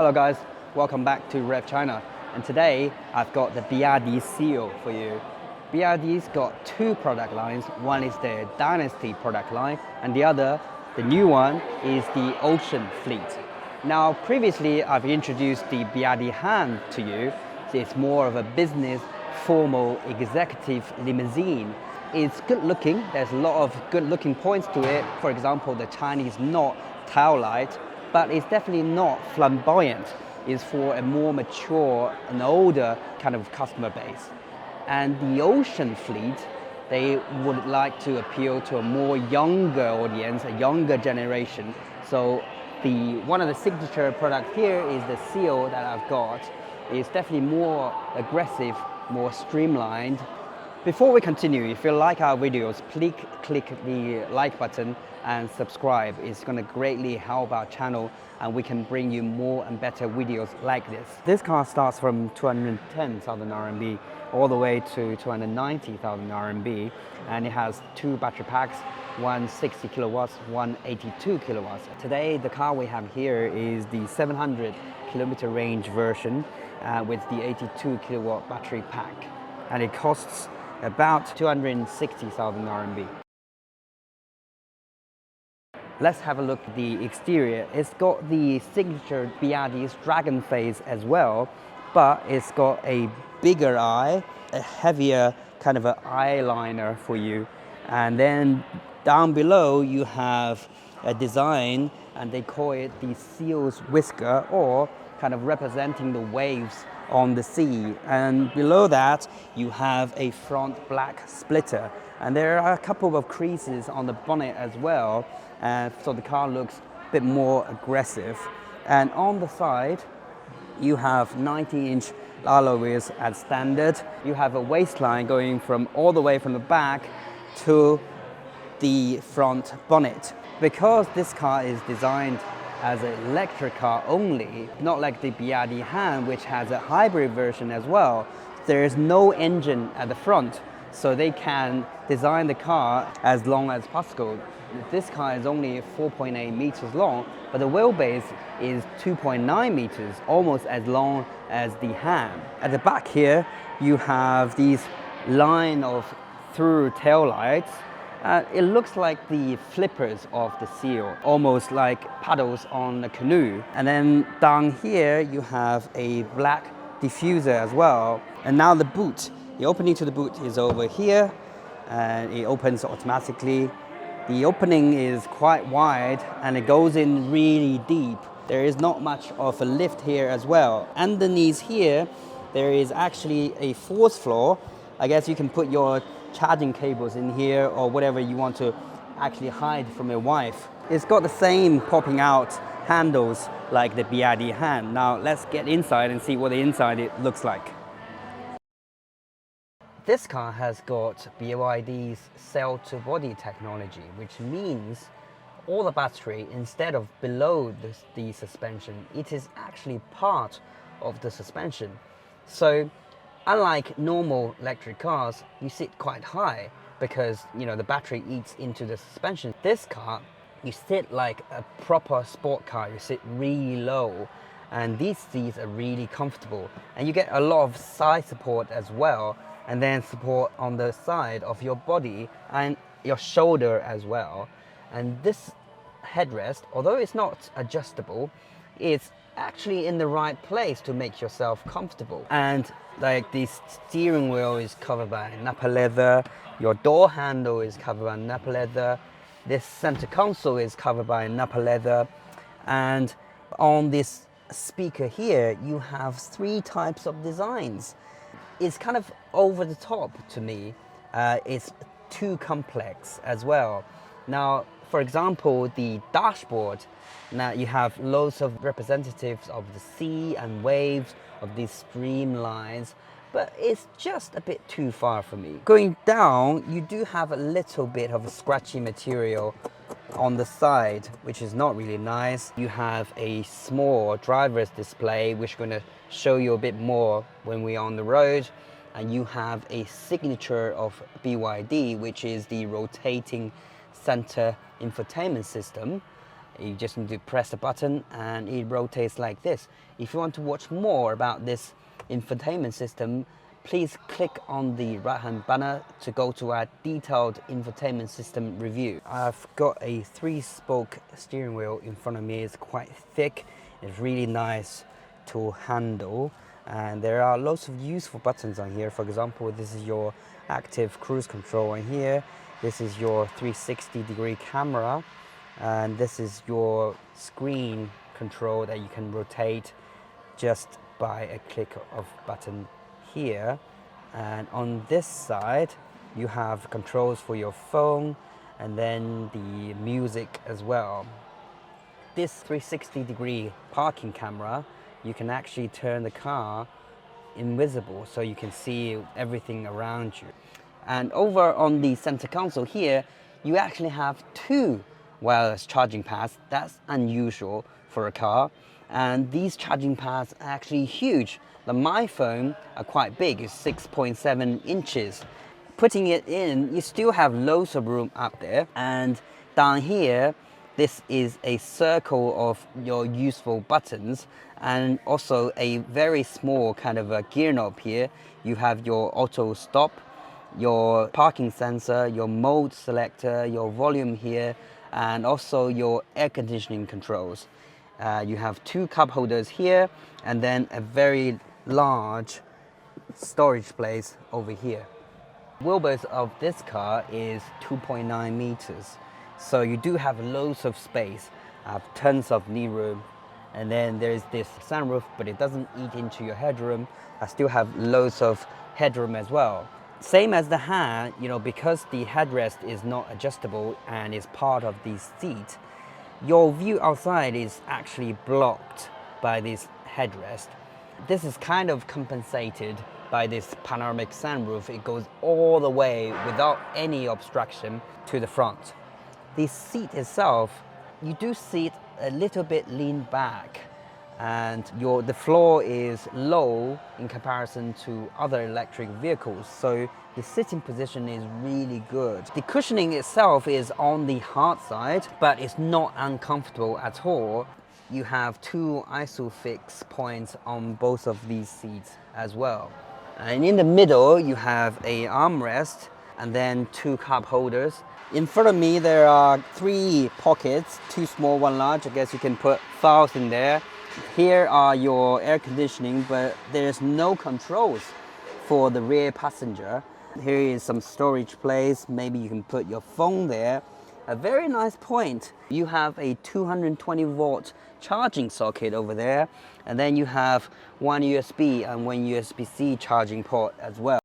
Hello guys, welcome back to Rev China. And today I've got the BYD Seal for you. BYD's got two product lines. One is their Dynasty product line and the other, the new one, is the Ocean Fleet. Now previously I've introduced the BYD Han to you. So it's more of a business, formal, executive limousine. It's good looking, there's a lot of good looking points to it. For example, the Chinese knot tail light, but it's definitely not flamboyant. It's for a more mature and older kind of customer base. And the Ocean Fleet, they would like to appeal to a more younger audience, a younger generation. So one of the signature products here is the Seal that I've got. It's definitely more aggressive, more streamlined. Before we continue, if you like our videos, please click the like button and subscribe. It's going to greatly help our channel and we can bring you more and better videos like this. This car starts from 210,000 RMB all the way to 290,000 RMB, and it has two battery packs, one 60 kilowatts, one 82 kilowatts. Today the car we have here is the 700 kilometer range version with the 82 kilowatt battery pack, and it costs about 260,000 RMB. Let's have a look at the exterior. It's got the signature BYD's dragon face as well, but it's got a bigger eye, a heavier kind of an eyeliner for you. And then down below you have a design, and they call it the Seal's whisker, or kind of representing the waves on the sea. And below that you have a front black splitter, and there are a couple of creases on the bonnet as well, so the car looks a bit more aggressive. And on the side you have 90-inch alloy wheels as standard. You have a waistline going from all the way from the back to the front bonnet. Because this car is designed as an electric car only, not like the BYD Han, which has a hybrid version as well, there is no engine at the front, so they can design the car as long as possible. This car is only 4.8 meters long, but the wheelbase is 2.9 meters, almost as long as the Han. At the back here, you have these line of through tail lights. It looks like the flippers of the Seal, almost like paddles on a canoe. And then down here you have a black diffuser as well. And now the boot, the opening to the boot is over here, and it opens automatically. The opening is quite wide and it goes in really deep. There is not much of a lift here as well. Underneath here, there is actually a fourth floor. I guess you can put your charging cables in here or whatever you want to actually hide from your wife. It's got the same popping out handles like the BYD Han. Now let's get inside and see what the inside it looks like. This car has got BYD's cell-to-body technology, which means all the battery, instead of below the suspension, it is actually part of the suspension. So unlike normal electric cars, you sit quite high because the battery eats into the suspension. This car, you sit like a proper sport car. You sit really low, and these seats are really comfortable, and you get a lot of side support as well, and then support on the side of your body and your shoulder as well. And this headrest, although it's not adjustable, it's actually in the right place to make yourself comfortable. And like this steering wheel is covered by Nappa leather, your door handle is covered by Nappa leather, this center console is covered by Nappa leather, and on this speaker here you have three types of designs. It's kind of over the top to me. It's too complex as well. Now, for example, the dashboard, now you have loads of representatives of the sea and waves, of these streamlines, but it's just a bit too far for me. Going down, you do have a little bit of a scratchy material on the side, which is not really nice. You have a small driver's display, which I'm going to show you a bit more when we're on the road. And you have a signature of BYD, which is the rotating center infotainment system. You just need to press the button and it rotates like this. If you want to watch more about this infotainment system, please click on the right hand banner to go to our detailed infotainment system review. I've got a 3-spoke steering wheel in front of me. It's quite thick, it's really nice to handle, and there are lots of useful buttons on here. For example, this is your active cruise control on here. This is your 360-degree camera, and this is your screen control that you can rotate just by a click of button here. And on this side you have controls for your phone and then the music as well. This 360-degree parking camera, you can actually turn the car invisible so you can see everything around you. And over on the center console here, you actually have 2 wireless charging pads. That's unusual for a car, and these charging pads are actually huge. My phone are quite big, it's 6.7 inches. Putting it in, you still have loads of room up there, and down here this is a circle of your useful buttons, and also a very small kind of a gear knob here. You have your auto stop, your parking sensor, your mode selector, your volume here, and also your air conditioning controls. You have 2 cup holders here, and then a very large storage place over here. Wheelbase of this car is 2.9 meters, so you do have loads of space, tons of knee room, and then there's this sunroof, but it doesn't eat into your headroom. I still have loads of headroom as well. Same as the hand, because the headrest is not adjustable and is part of the seat, your view outside is actually blocked by this headrest. This is kind of compensated by this panoramic sunroof. It goes all the way without any obstruction to the front. The seat itself, you do see it a little bit leaned back, and the floor is low in comparison to other electric vehicles, so the sitting position is really good. The cushioning itself is on the hard side, but it's not uncomfortable at all. You have 2 ISOFIX points on both of these seats as well. And in the middle you have a armrest and then 2 cup holders. In front of me there are 3 pockets, 2 small, 1 large. I guess you can put files in there. Here are your air conditioning, but there's no controls for the rear passenger. Here is some storage place. Maybe you can put your phone there. A very nice point. You have a 220-volt charging socket over there, and then you have 1 USB and 1 USB-C charging port as well.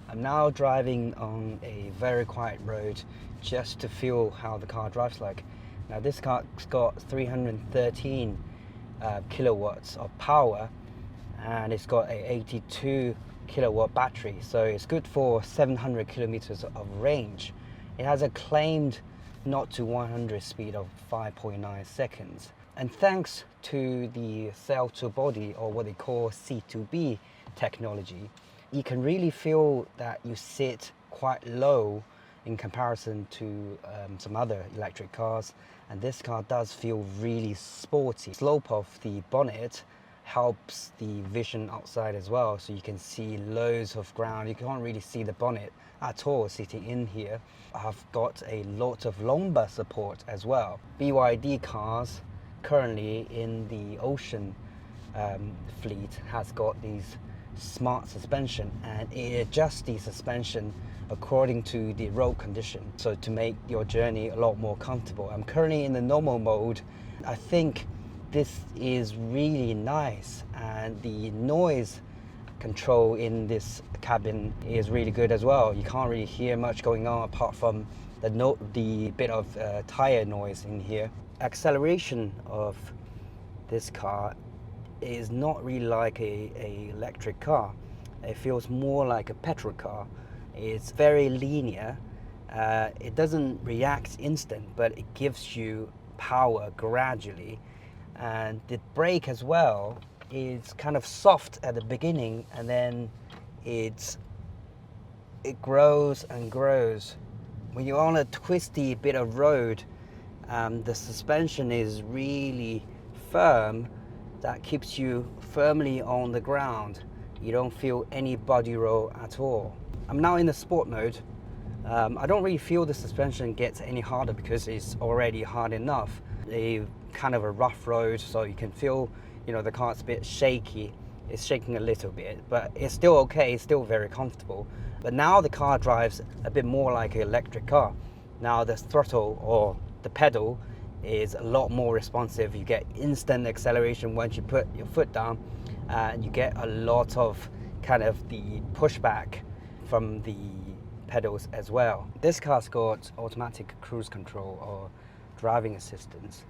I'm now driving on a very quiet road just to feel how the car drives like. Now this car's got 313 kilowatts of power, and it's got a 82 kilowatt battery, so it's good for 700 kilometers of range. It has a claimed 0 to 100 speed of 5.9 seconds. And thanks to the cell to body, or what they call C2B technology, you can really feel that you sit quite low in comparison to some other electric cars, and this car does feel really sporty. Slope of the bonnet helps the vision outside as well, so you can see loads of ground. You can't really see the bonnet at all sitting in here. I've got a lot of lumbar support as well. BYD cars currently in the Ocean fleet has got these smart suspension, and it adjusts the suspension according to the road condition, so to make your journey a lot more comfortable. I'm currently in the normal mode. I think this is really nice, and the noise control in this cabin is really good as well. You can't really hear much going on apart from the bit of tire noise in here. Acceleration of this car is not really like a electric car. It feels more like a petrol car. It's very linear. It doesn't react instant, but it gives you power gradually. And the brake as well is kind of soft at the beginning, and then it grows and grows. When you're on a twisty bit of road, The suspension is really firm, that keeps you firmly on the ground. You don't feel any body roll at all. I'm now in the sport mode. I don't really feel the suspension gets any harder because it's already hard enough. A kind of a rough road, so you can feel, the car's a bit shaky. It's shaking a little bit, but it's still okay. It's still very comfortable. But now the car drives a bit more like an electric car. Now the throttle or the pedal is a lot more responsive. You get instant acceleration once you put your foot down, and you get a lot of kind of the pushback from the pedals as well. This car's got automatic cruise control or driving assistance.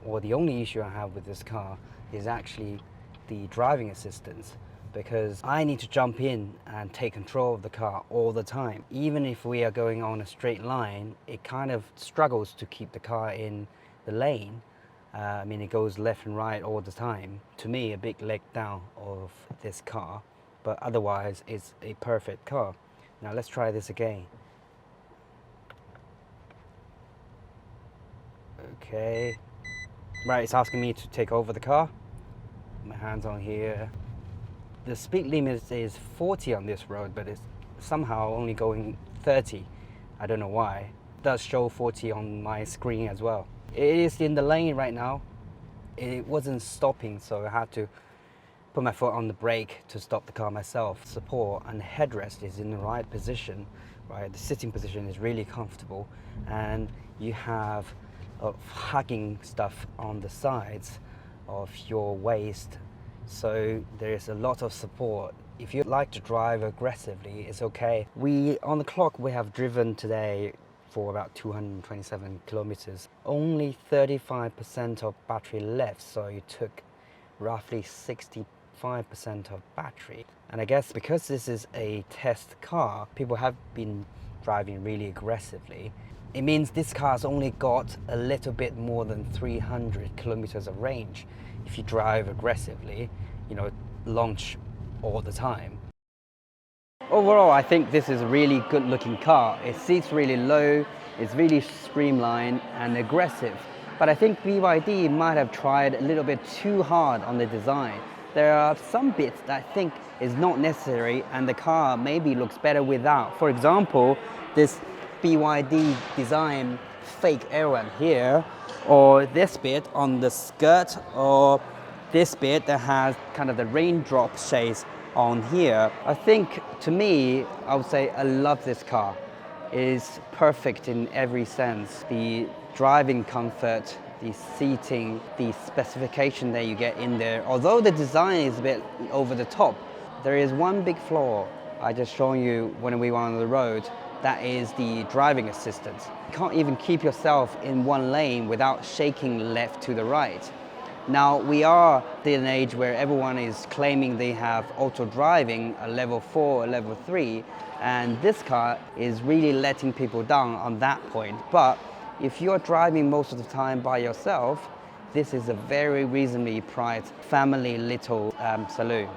Or the only issue I have with this car is actually the driving assistance, because I need to jump in and take control of the car all the time. Even if we are going on a straight line, it kind of struggles to keep the car in the lane. It goes left and right all the time. To me, a big leg down of this car, but otherwise it's a perfect car. Now let's try this again. Okay. Right, it's asking me to take over the car. My hand's on here. The speed limit is 40 on this road, but it's somehow only going 30. I don't know why. It does show 40 on my screen as well. It is in the lane right now. It wasn't stopping, so I had to put my foot on the brake to stop the car myself. Support and headrest is in the right position, right? The sitting position is really comfortable, and you have hugging stuff on the sides of your waist, so there's a lot of support. If you like to drive aggressively, it's okay. On the clock, we have driven today for about 227 kilometers. Only 35% of battery left, so you took roughly 65% of battery. And I guess because this is a test car, people have been driving really aggressively. It means this car's only got a little bit more than 300 kilometers of range if you drive aggressively, launch all the time. Overall, I think this is a really good looking car. It sits really low, it's really streamlined and aggressive. But I think BYD might have tried a little bit too hard on the design. There are some bits that I think is not necessary, and the car maybe looks better without. For example, this BYD design fake aileron here, or this bit on the skirt, or this bit that has kind of the raindrop shades on here. I think, to me, I would say I love this car. It is perfect in every sense. The driving comfort, the seating, the specification that you get in there. Although the design is a bit over the top, there is one big flaw I just shown you when we were on the road. That is the driving assistance. You can't even keep yourself in one lane without shaking left to the right. Now, we are in an age where everyone is claiming they have auto driving, a level 4, a level 3, and this car is really letting people down on that point. But if you're driving most of the time by yourself, this is a very reasonably priced family little saloon.